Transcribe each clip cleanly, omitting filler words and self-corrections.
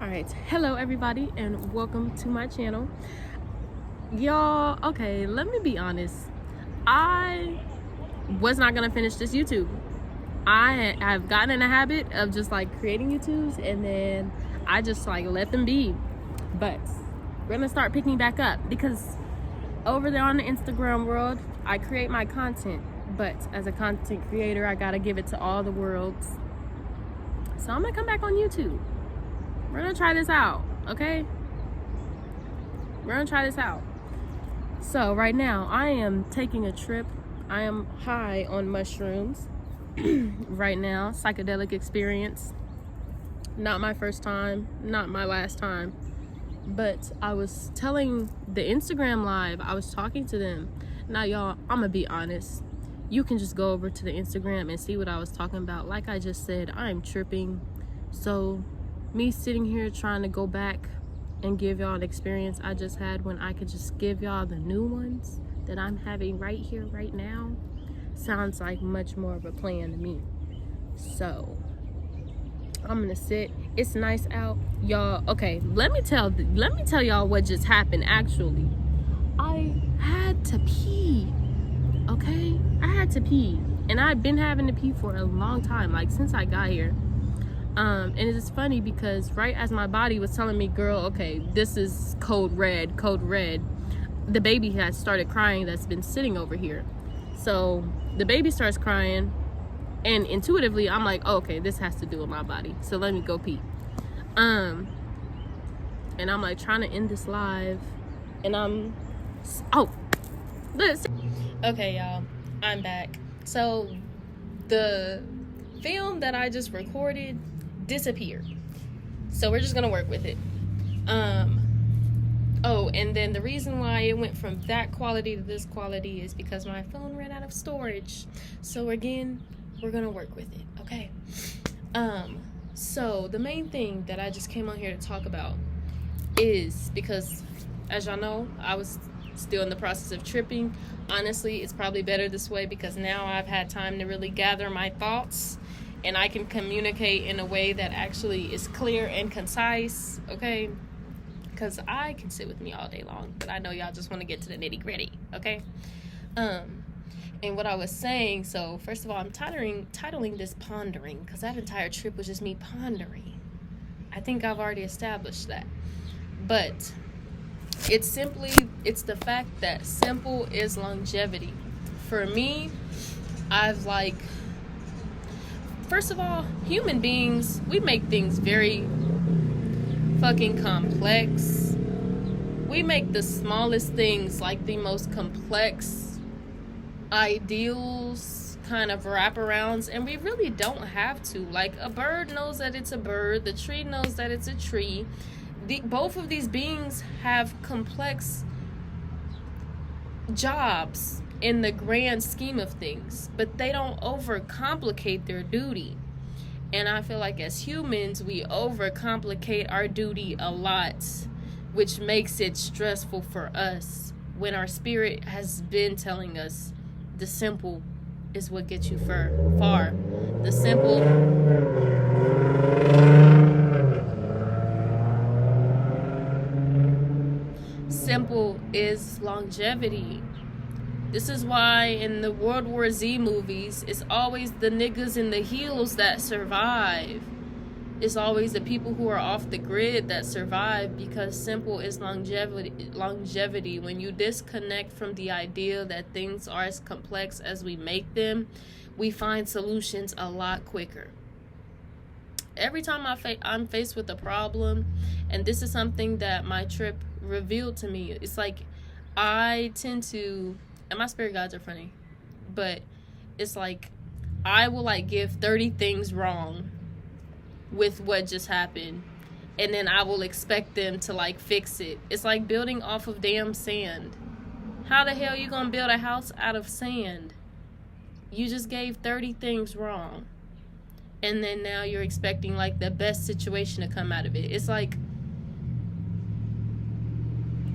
All right, hello everybody and welcome to my channel. Y'all, okay, let me be honest. I was not gonna finish this YouTube. I've gotten in a habit of just like creating YouTubes and then I just like let them be. But we're gonna start picking back up because over there on the Instagram world, I create my content, but as a content creator, I gotta give it to all the worlds. So I'm gonna come back on YouTube. We're gonna try this out, okay? We're gonna try this out. So right now, I am taking a trip. I am high on mushrooms right now. Psychedelic experience. Not my first time, not my last time. But I was telling the Instagram live, I was talking to them. Now y'all, I'm gonna be honest. You can just go over to the Instagram and see what I was talking about. Like I just said, I'm tripping. So me sitting here trying to go back and give y'all an experience I just had when I could just give y'all the new ones that I'm having right here, right now, sounds like much more of a plan to me. So I'm gonna sit. It's nice out, y'all. Okay, let me tell y'all what just happened. Actually, I had to pee. Okay, I had to pee, and I've been having to pee for a long time, like since I got here. And it's funny because right as my body was telling me, girl, okay, this is code red, the baby has started crying that's been sitting over here. So the baby starts crying and intuitively I'm like, oh, okay, this has to do with my body. So let me go pee. And I'm like trying to end this live and okay, y'all, I'm back. So the film that I just recorded disappeared, so we're just gonna work with it. Oh, and then the reason why it went from that quality to this quality is because my phone ran out of storage. So again, we're gonna work with it, okay? So the main thing that I just came on here to talk about is because, as y'all know, I was still in the process of tripping. Honestly, it's probably better this way because now I've had time to really gather my thoughts and I can communicate in a way that actually is clear and concise, okay? Because I can sit with me all day long, but I know y'all just want to get to the nitty-gritty, okay? And what I was saying, so first of all, I'm titling this Pondering, because that entire trip was just me pondering. I think I've already established that. But it's the fact that simple is longevity. For me, first of all, human beings, we make things very fucking complex. We make the smallest things like the most complex ideals, kind of wraparounds, and we really don't have to. Like, a bird knows that it's a bird, the tree knows that it's a tree. Both of these beings have complex jobs in the grand scheme of things, but they don't overcomplicate their duty. And I feel like as humans, we overcomplicate our duty a lot, which makes it stressful for us when our spirit has been telling us the simple is what gets you far. The simple is longevity. This is why in the World War Z movies, it's always the niggas in the heels that survive. It's always the people who are off the grid that survive, because simple is longevity. When you disconnect from the idea that things are as complex as we make them, we find solutions a lot quicker. Every time I'm faced with a problem, and this is something that my trip revealed to me, it's like I tend to, and my spirit guides are funny, but it's like I will like give 30 things wrong with what just happened, and then I will expect them to like fix it. It's like building off of damn sand. How the hell you gonna build a house out of sand? You just gave 30 things wrong, and then now you're expecting like the best situation to come out of it. It's like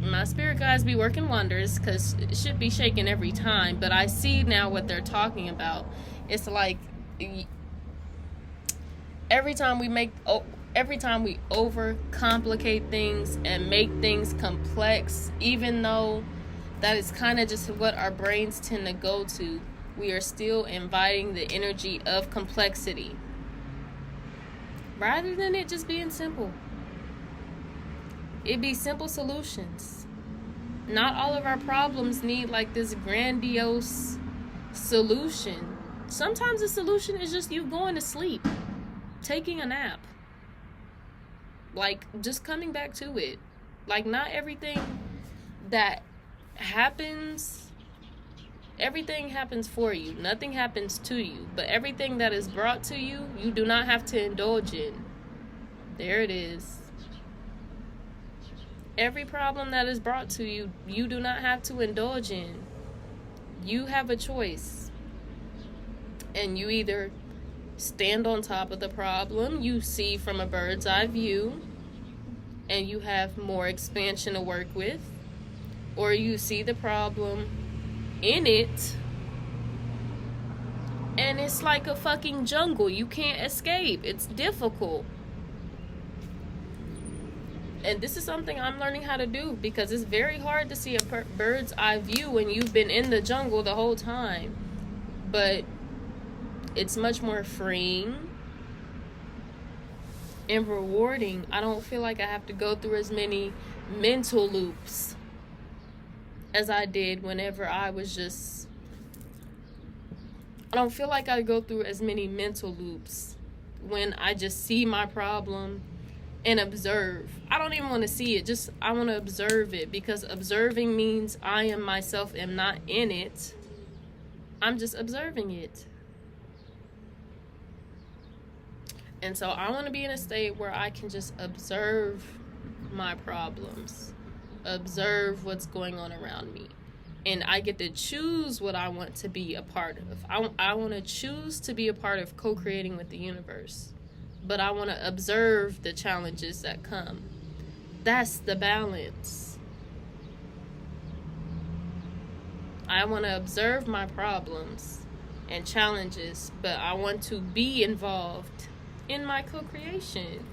my spirit guides be working wonders, because it should be shaking every time, but I see now what they're talking about. It's like every time we make every time we overcomplicate things and make things complex, even though that is kind of just what our brains tend to go to, we are still inviting the energy of complexity rather than it just being simple. It'd be simple solutions. Not all of our problems need like this grandiose solution. Sometimes the solution is just you going to sleep, taking a nap, like just coming back to it. Like, not everything that happens, everything happens for you. Nothing happens to you. But everything that is brought to you, you do not have to indulge in. There it is. Every problem that is brought to you, you do not have to indulge in. You have a choice. And you either stand on top of the problem, you see from a bird's eye view, and you have more expansion to work with, or you see the problem in it, and it's like a fucking jungle. You can't escape. It's difficult. And this is something I'm learning how to do, because it's very hard to see a bird's eye view when you've been in the jungle the whole time. But it's much more freeing and rewarding. I don't feel like I have to go through as many mental loops as I did whenever I was just... I don't feel like I go through as many mental loops when I just see my problem and observe. I don't even want to see it, just I want to observe it, because observing means I am myself am not in it. I'm just observing it. And so I want to be in a state where I can just observe my problems, observe what's going on around me, and I get to choose what I want to be a part of. I want to choose to be a part of co-creating with the universe, but I want to observe the challenges that come. That's the balance. I want to observe my problems and challenges, but I want to be involved in my co-creation.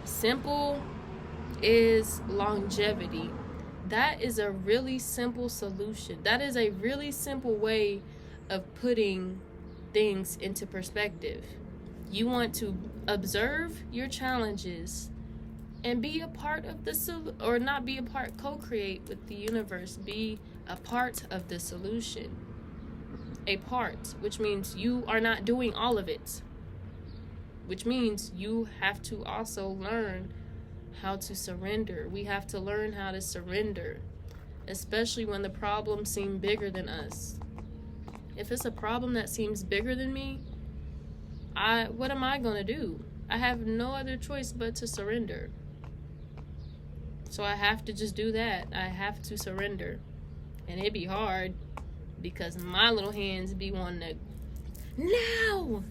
Simple is longevity. That is a really simple solution. That is a really simple way of putting things into perspective. You want to observe your challenges and be a part of the or not be a part, co-create with the universe. Be a part of the solution. A part, which means you are not doing all of it, which means you have to also learn how to surrender. We have to learn how to surrender, especially when the problems seem bigger than us. If it's a problem that seems bigger than me, what am I going to do? I have no other choice but to surrender. So I have to just do that. I have to surrender. And it'd be hard, because my little hands be wanting to, no,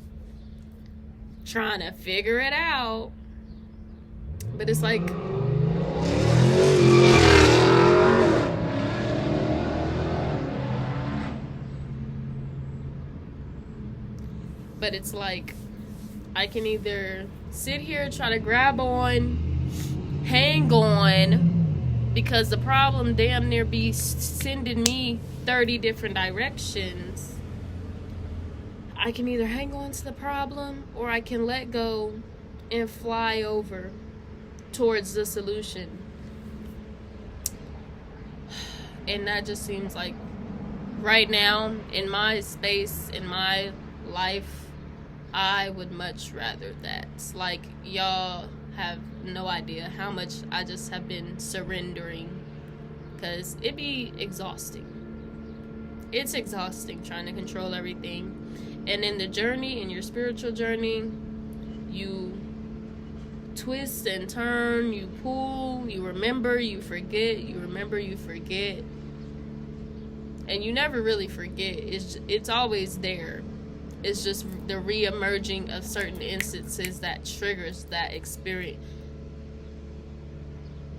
trying to figure it out. But it's like, I can either sit here, try to grab on, hang on, because the problem damn near be sending me 30 different directions. I can either hang on to the problem, or I can let go and fly over towards the solution. And that just seems like right now in my space, in my life, I would much rather that. Like, y'all have no idea how much I just have been surrendering, because it'd be exhausting. It's exhausting trying to control everything. And in the journey, in your spiritual journey, you twist and turn, you pull, you remember, you forget, you remember, you forget. And you never really forget. It's always there. It's just the re-emerging of certain instances that triggers that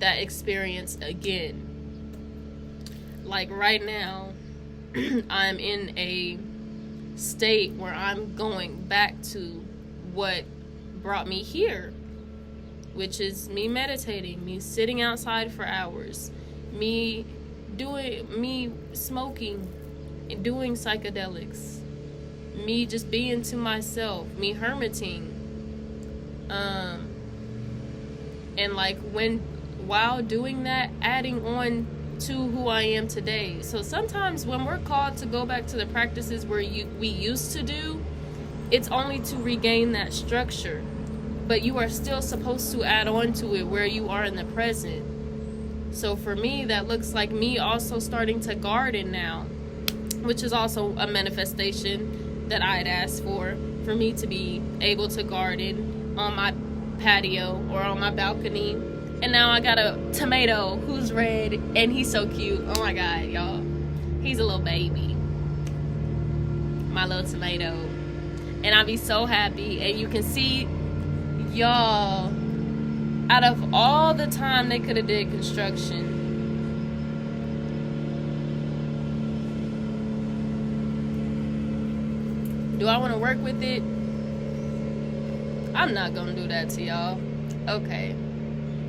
experience again. Like right now, I'm in a state where I'm going back to what brought me here, which is me meditating, me sitting outside for hours, me smoking, doing psychedelics, me just being to myself, me hermiting, and like while doing that, adding on to who I am today. So sometimes when we're called to go back to the practices we used to do, it's only to regain that structure, but you are still supposed to add on to it where you are in the present. So for me, that looks like me also starting to garden now, which is also a manifestation that I had asked for me to be able to garden on my patio or on my balcony. And now I got a tomato who's red, and he's so cute. Oh my God, y'all. He's a little baby. My little tomato. And I'll be so happy. And you can see, y'all, out of all the time they could have did construction, do I want to work with it? I'm not going to do that to y'all. Okay.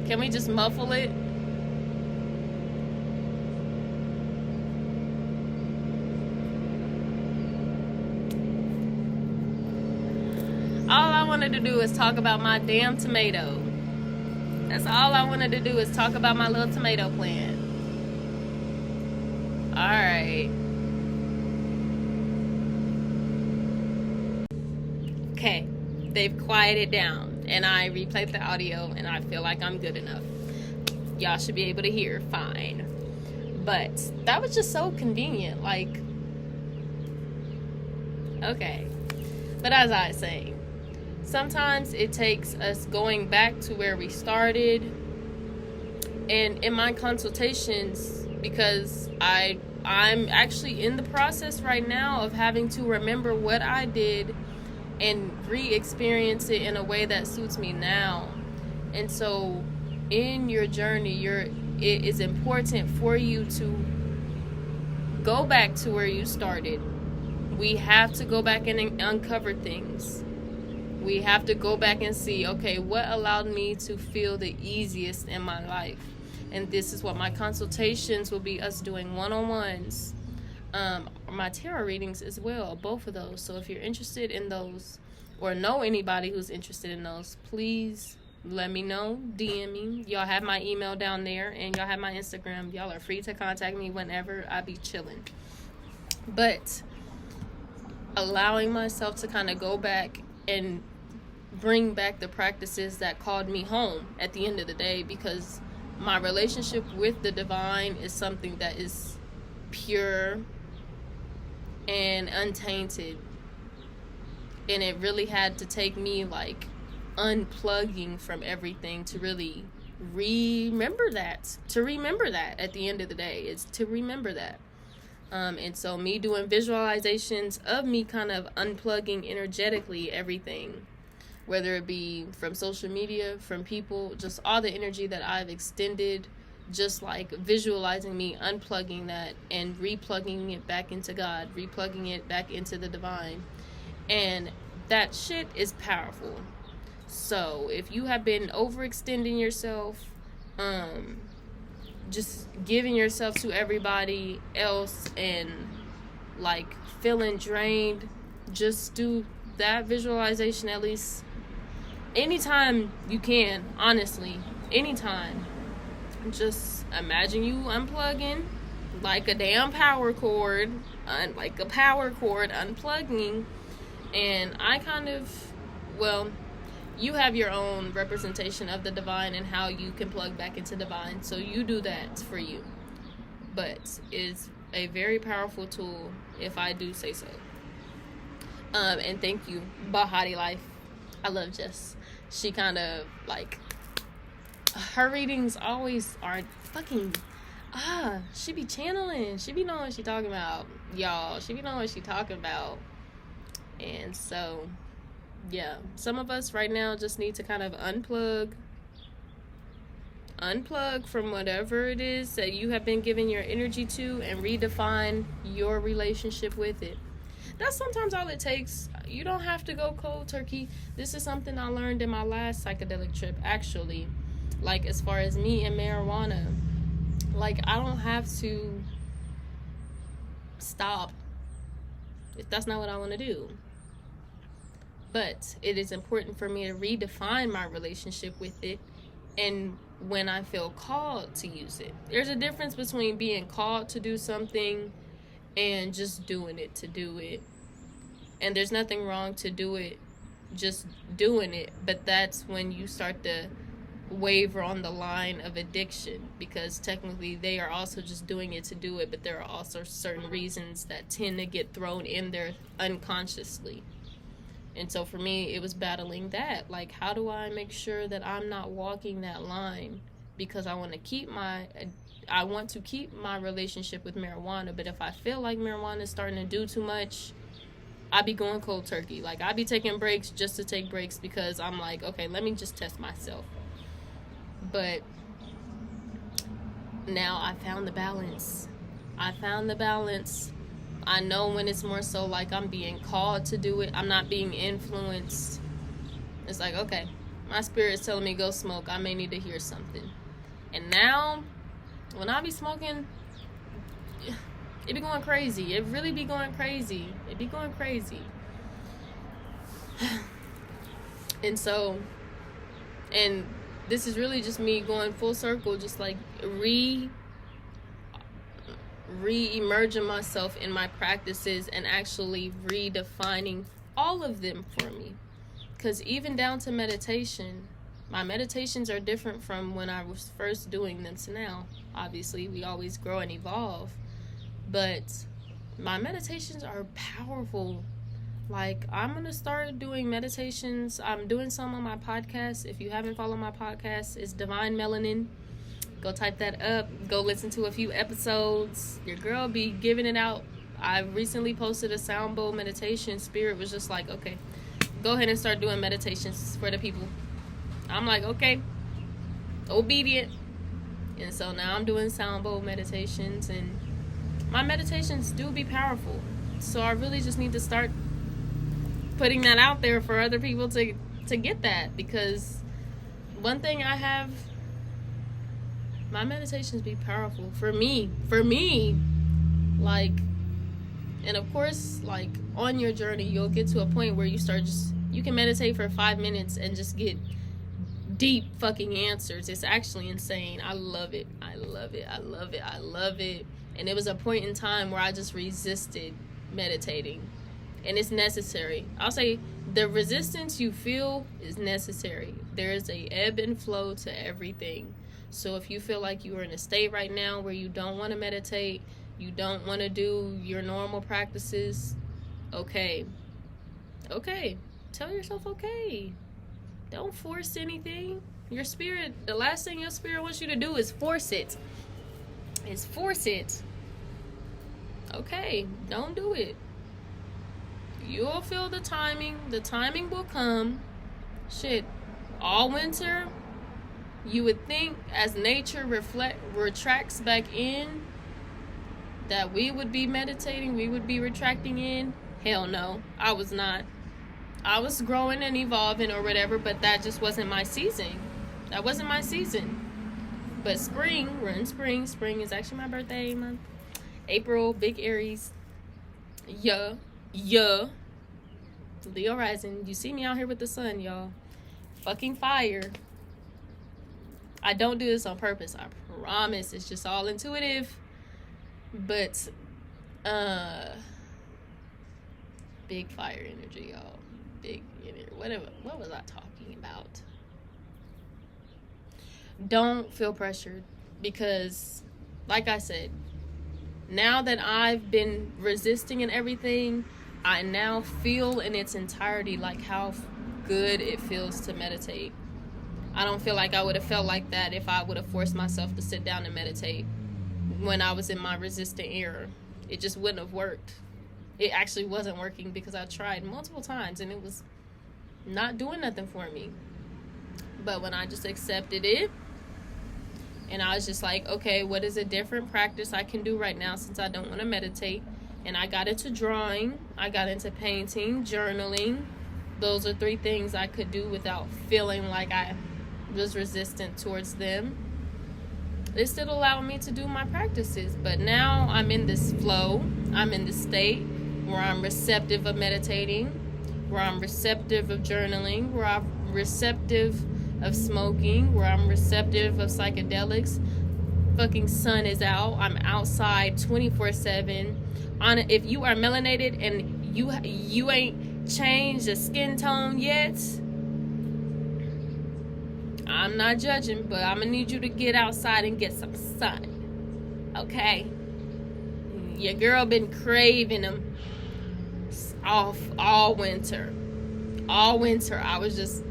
Can we just muffle it? All I wanted to do is talk about my damn tomato. That's all I wanted to do is talk about my little tomato plant. Alright. Okay. They've quieted down. And I replayed the audio, and I feel like I'm good enough. Y'all should be able to hear fine. But that was just so convenient. Like, okay. But as I was saying, sometimes it takes us going back to where we started. And in my consultations, because I'm actually in the process right now of having to remember what I did and re-experience it in a way that suits me now. And so in your journey, it is important for you to go back to where you started. We have to go back and uncover things. We have to go back and see, okay, what allowed me to feel the easiest in my life? And this is what my consultations will be, us doing one-on-ones. My tarot readings as well, both of those. So if you're interested in those or know anybody who's interested in those, please let me know. DM me. Y'all have my email down there, and y'all have my Instagram. Y'all are free to contact me whenever. I be chilling. But allowing myself to kind of go back and bring back the practices that called me home at the end of the day, because my relationship with the divine is something that is pure and untainted, and it really had to take me like unplugging from everything to really remember that at the end of the day. It's to remember that. And so me doing visualizations of me kind of unplugging energetically everything, whether it be from social media, from people, just all the energy that I've extended, just like visualizing me unplugging that and replugging it back into God, replugging it back into the divine. And that shit is powerful. So if you have been overextending yourself, just giving yourself to everybody else and like feeling drained, just do that visualization at least anytime you can. Honestly, anytime. Just imagine you unplugging like a damn power cord, unplugging. And I kind of, well, you have your own representation of the divine and how you can plug back into divine. So you do that for you. But it's a very powerful tool, if I do say so. And thank you, Bahati Life. I love Jess. She kind of like, her readings always are fucking, she be channeling. She be knowing what she talking about. Y'all, she be knowing what she talking about. And so, yeah, some of us right now just need to kind of unplug from whatever it is that you have been giving your energy to and redefine your relationship with it. That's sometimes all it takes. You don't have to go cold turkey. This is something I learned in my last psychedelic trip, actually. Like, as far as me and marijuana, like, I don't have to stop if that's not what I want to do. But it is important for me to redefine my relationship with it, and when I feel called to use it. There's a difference between being called to do something and just doing it to do it. And there's nothing wrong to do it, just doing it. But that's when you start to waver on the line of addiction, because technically they are also just doing it to do it, but there are also certain reasons that tend to get thrown in there unconsciously. And so for me, it was battling that. Like, how do I make sure that I'm not walking that line? Because I want to keep my relationship with marijuana. But if I feel like marijuana is starting to do too much, I be going cold turkey. Like, I be taking breaks just to take breaks, because I'm like, okay, let me just test myself. But now I found the balance. I know when it's more so like I'm being called to do it. I'm not being influenced. It's like, okay, my spirit is telling me go smoke. I may need to hear something. And now, when I be smoking, it be going crazy. It really be going crazy. It be going crazy. And so, and this is really just me going full circle, just like re-emerging myself in my practices and actually redefining all of them for me. Because even down to meditation, my meditations are different from when I was first doing them to now. Obviously, we always grow and evolve, but my meditations are powerful. Like, I'm going to start doing meditations. I'm doing some on my podcast. If you haven't followed my podcast, it's Divine Melanin. Go type that up. Go listen to a few episodes. Your girl be giving it out. I recently posted a sound bowl meditation. Spirit was just like, okay, go ahead and start doing meditations for the people. I'm like, okay, obedient. And so now I'm doing sound bowl meditations, and my meditations do be powerful. So I really just need to start putting that out there for other people to get that, because one thing I have, my meditations be powerful for me, like, and of course, like, on your journey, you'll get to a point where you can meditate for 5 minutes and just get deep fucking answers. It's actually insane. I love it. And it was a point in time where I just resisted meditating, and it's necessary. I'll say the resistance you feel is necessary. There is a ebb and flow to everything. So if you feel like you are in a state right now where you don't want to meditate, you don't want to do your normal practices, okay. Tell yourself okay. Don't force anything. Your spirit, the last thing your spirit wants you to do is force it. Okay, don't do it. You'll feel the timing. The timing will come. Shit, all winter, you would think as nature retracts back in that we would be meditating, we would be retracting in. Hell no, I was not. I was growing and evolving or whatever, but that just wasn't my season. But spring, we're in spring. Spring is actually my birthday month. April, big Aries. Yeah. Leo rising. You see me out here with the sun, y'all. Fucking fire. I don't do this on purpose. I promise. It's just all intuitive. But, big fire energy, y'all. Big energy. What was I talking about? Don't feel pressured, because, like I said, now that I've been resisting and everything, I now feel in its entirety like how good it feels to meditate. I don't feel like I would have felt like that if I would have forced myself to sit down and meditate when I was in my resistant era. It just wouldn't have worked. It actually wasn't working, because I tried multiple times and it was not doing nothing for me. But when I just accepted it, and I was just like, okay, what is a different practice I can do right now since I don't want to meditate? And I got into drawing, I got into painting, journaling. Those are 3 things I could do without feeling like I was resistant towards them. It still allowed me to do my practices, but now I'm in this flow. I'm in this state where I'm receptive of meditating, where I'm receptive of journaling, where I'm receptive of smoking, where I'm receptive of psychedelics. Fucking sun is out. I'm outside 24/7. If you are melanated and you ain't changed the skin tone yet, I'm not judging, but I'm gonna need you to get outside and get some sun. Okay? Your girl been craving them off all winter. All winter I was just,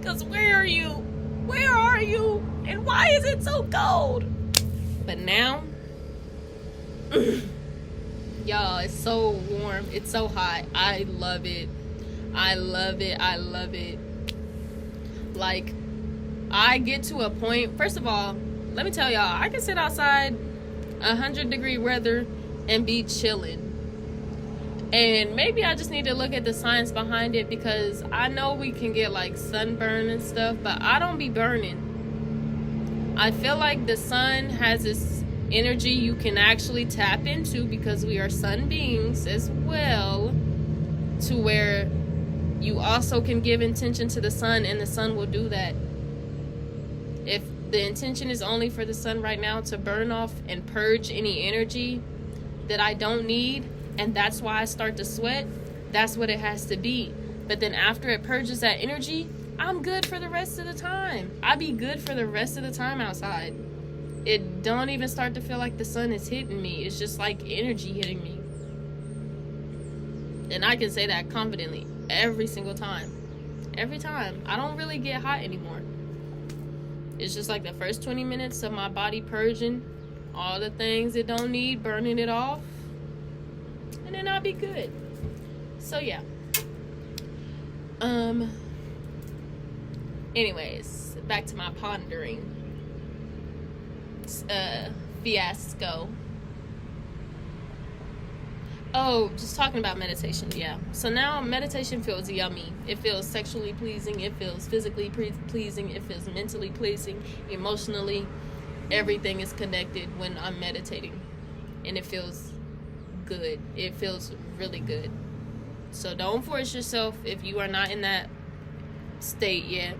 cause where are you? Where are you? And why is it so cold? But now, y'all, it's so warm. It's so hot. I love it. I love it. I love it. Like, I get to a point, first of all, let me tell y'all, I can sit outside 100-degree weather and be chilling. And maybe I just need to look at the science behind it, because I know we can get like sunburn and stuff, but I don't be burning. I feel like the sun has this energy you can actually tap into, because we are sun beings as well, to where you also can give intention to the sun, and the sun will do that. If the intention is only for the sun right now to burn off and purge any energy that I don't need, and that's why I start to sweat, that's what it has to be. But then after it purges that energy, I'm good for the rest of the time. I be good for the rest of the time outside. It don't even start to feel like the sun is hitting me. It's just like energy hitting me. And I can say that confidently every single time. Every time. I don't really get hot anymore. It's just like the first 20 minutes of my body purging all the things it don't need, burning it off, and then I'll be good. So yeah. Anyways, back to my pondering fiasco. Oh, just talking about meditation, yeah. So now meditation feels yummy. It feels sexually pleasing. It feels physically pleasing. It feels mentally pleasing. Emotionally, everything is connected when I'm meditating. And it feels good. It feels really good. So don't force yourself if you are not in that state yet.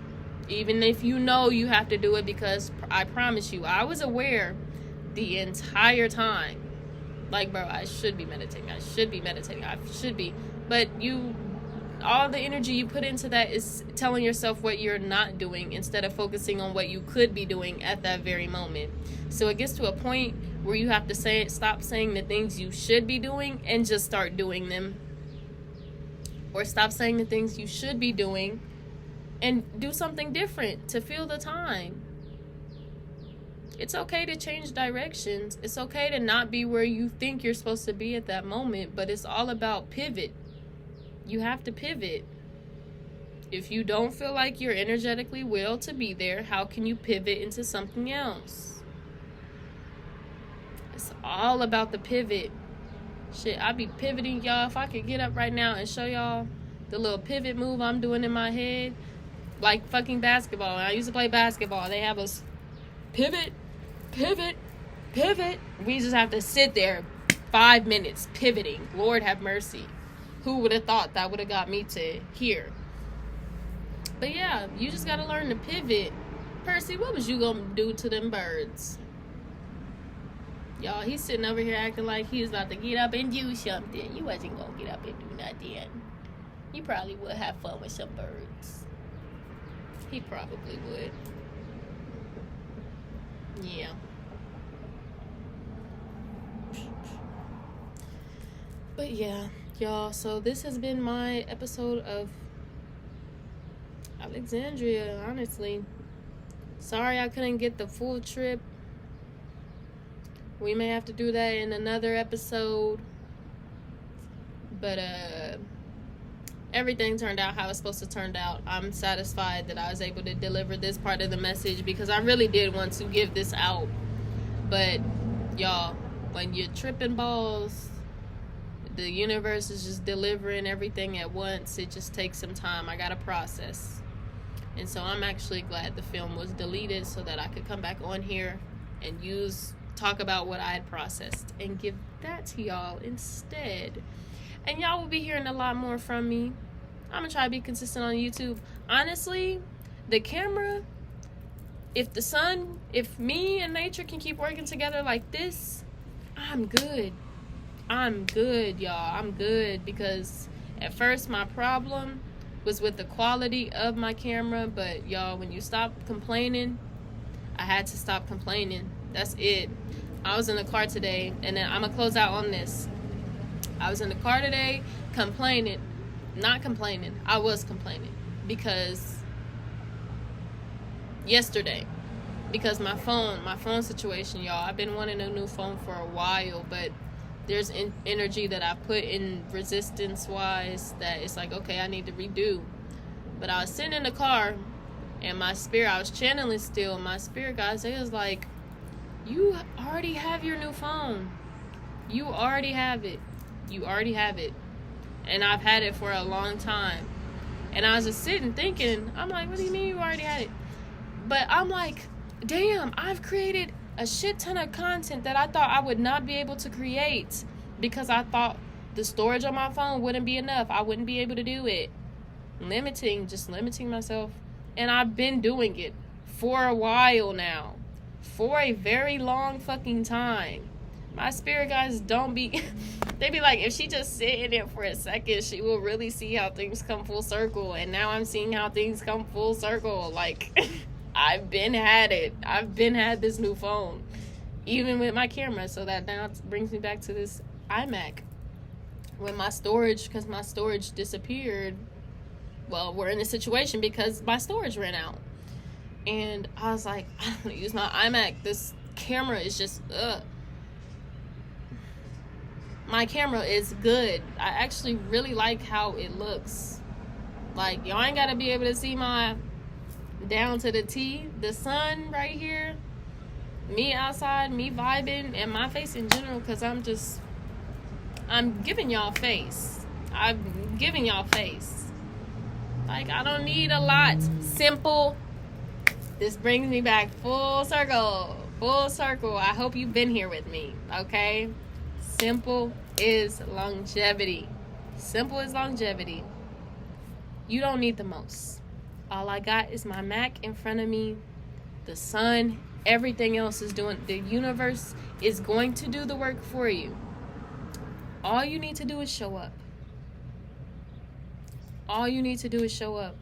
Even if you know you have to do it, because I promise you, I was aware the entire time. Like, bro, I should be meditating. I should be. But all the energy you put into that is telling yourself what you're not doing, instead of focusing on what you could be doing at that very moment. So it gets to a point where you have to stop saying the things you should be doing and just start doing them. Or stop saying the things you should be doing and do something different to fill the time. It's okay to change directions. It's okay to not be where you think you're supposed to be at that moment, but it's all about pivot. You have to pivot. If you don't feel like you're energetically willed to be there, how can you pivot into something else? It's all about the pivot. Shit, I be pivoting, y'all. If I could get up right now and show y'all the little pivot move I'm doing in my head, like fucking basketball. I used to play basketball. They have us pivot. We just have to sit there 5 minutes pivoting. Lord have mercy. Who would have thought that would have got me to here? But yeah, you just got to learn to pivot. Percy, what was you going to do to them birds? Y'all, he's sitting over here acting like he was about to get up and do something. You wasn't going to get up and do nothing. You probably would have fun with some birds. He probably would. Yeah. But yeah, y'all, so this has been my episode of Alexandria, honestly. Sorry I couldn't get the full trip. We may have to do that in another episode. But everything turned out how it's supposed to turn out. I'm satisfied that I was able to deliver this part of the message, because I really did want to give this out. But Y'all, when you're tripping balls, the universe is just delivering everything at once. It just takes some time. I gotta process. And so I'm actually glad the film was deleted so that I could come back on here and talk about what I had processed and give that to y'all instead. And y'all will be hearing a lot more from me. I'm gonna try to be consistent on YouTube. Honestly, the camera, if me and nature can keep working together like this, I'm good. I'm good, y'all. I'm good, because at first my problem was with the quality of my camera, but y'all, when you stop complaining, I had to stop complaining. That's it. I was in the car today, and then I'm gonna close out on this. I was in the car today complaining. Not complaining. I was complaining because yesterday, because my phone situation, y'all, I've been wanting a new phone for a while, but there's energy that I put in resistance wise that it's like, okay, I need to redo. But I was sitting in the car, and my spirit, I was channeling still. My spirit guys, it was like, you already have your new phone. You already have it. You already have it. And I've had it for a long time. And I was just sitting thinking, I'm like, what do you mean you already had it? But I'm like, damn, I've created a shit ton of content that I thought I would not be able to create because I thought the storage on my phone wouldn't be enough. I wouldn't be able to do it. Just limiting myself. And I've been doing it for a while now. For a very long fucking time. My spirit guys they be like, if she just sit in it for a second, she will really see how things come full circle. And now I'm seeing how things come full circle. Like, I've been had this new phone, even with my camera. So that now brings me back to this iMac. When because my storage disappeared. Well, we're in a situation because my storage ran out. And I was like, I don't want to use my iMac. This camera is just, My camera is good. I actually really like how it looks. Like, y'all ain't got to be able to see my down to the T. The sun right here. Me outside, me vibing, and my face in general, because I'm giving y'all face. I'm giving y'all face. Like, I don't need a lot. Simple. This brings me back full circle. Full circle. I hope you've been here with me, okay? Simple is longevity. Simple is longevity. You don't need the most. All I got is my Mac in front of me, the sun, everything else is doing. The universe is going to do the work for you. All you need to do is show up. All you need to do is show up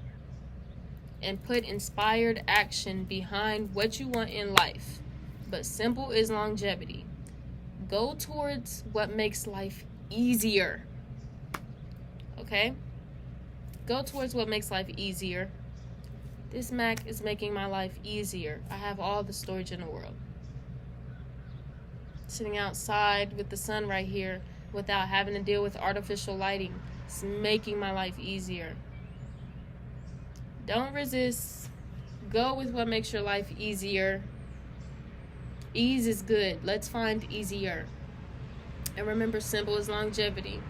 and put inspired action behind what you want in life. But simple is longevity. Go towards what makes life easier. Okay? Go towards what makes life easier. This Mac is making my life easier. I have all the storage in the world. Sitting outside with the sun right here without having to deal with artificial lighting. It's making my life easier. Don't resist. Go with what makes your life easier. Ease is good. Let's find easier. And remember, simple is longevity.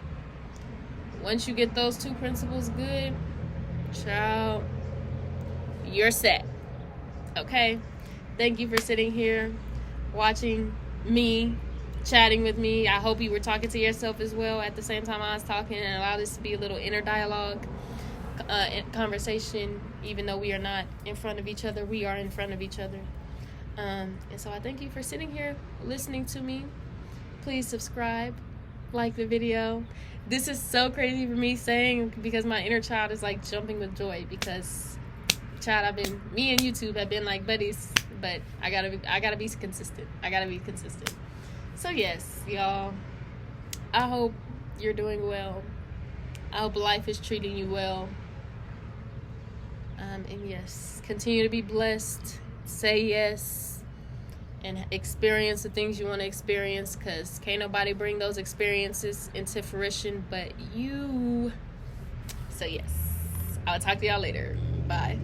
Once you get those two principles good, child, you're set. Okay? Thank you for sitting here, watching me, chatting with me. I hope you were talking to yourself as well at the same time I was talking, and allow this to be a little inner dialogue, conversation. Even though we are not in front of each other, we are in front of each other. And so I thank you for sitting here, listening to me. Please subscribe, like the video. This is so crazy for me saying, because my inner child is like jumping with joy, because child, me and YouTube have been like buddies, but I gotta be consistent. I gotta be consistent. So yes, y'all, I hope you're doing well. I hope life is treating you well. And yes, continue to be blessed. Say yes. And experience the things you want to experience, because can't nobody bring those experiences into fruition but you. So yes, I'll talk to y'all later. Bye.